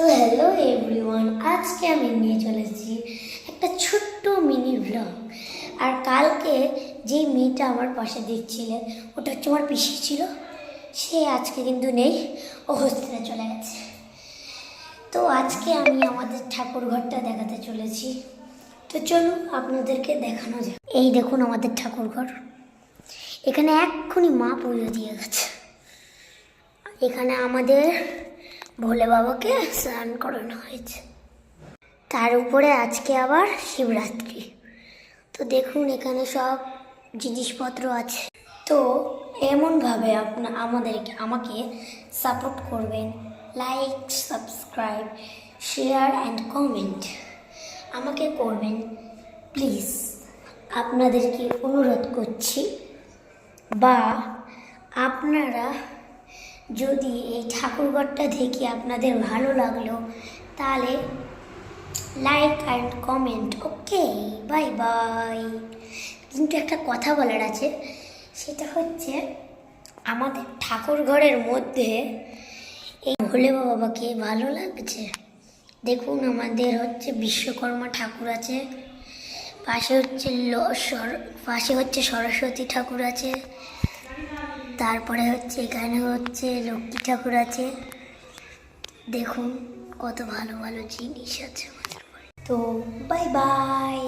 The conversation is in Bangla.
সো হ্যালো এভরিওয়ান, আজকে আমি নিয়ে চলেছি একটা ছোট্ট মিনি ব্লগ। আর কালকে যেই মেয়েটা আমার পাশে দেখছিলে ওটা হচ্ছে আমার পিসি ছিল। সে আজকে কিন্তু নেই, ও হোস্টেলে চলে গেছে। তো আজকে আমি আমাদের ঠাকুর ঘরটা দেখাতে চলেছি। তো চলুন আপনাদেরকে দেখানো যায়। এই দেখুন আমাদের ঠাকুর ঘর। এখানে এক্ষুনি মা পুজো দিয়ে গেছে। এখানে আমাদের ভোলে বাবাকে স্নান করানো হয়েছে। তার উপরে আজকে আবার শিবরাত্রি। তো দেখুন এখানে সব জিনিসপত্র আছে। তো এমনভাবে আমাকে সাপোর্ট করবেন, like, subscribe, share and comment আমাকে করবেন প্লিজ। আপনাদেরকে অনুরোধ করছি। বা আপনারা যদি এই ঠাকুরঘরটা দেখে আপনাদের ভালো লাগলো তাহলে like and comment. Okay, bye bye. কিন্তু একটা কথা বলার আছে, সেটা হচ্ছে আমাদের ঠাকুর ঘরের মধ্যে এই ভোলে বাবাকে ভালো লাগছে। দেখুন আমাদের হচ্ছে বিশ্বকর্মা ঠাকুর আছে, পাশে হচ্ছে সরস্বতী ঠাকুর আছে, তারপরে হচ্ছে এখানে হচ্ছে লক্ষ্মী ঠাকুর আছে। দেখুন কত ভালো ভালো জিনিস আছে আমাদের। তো বাই বাই।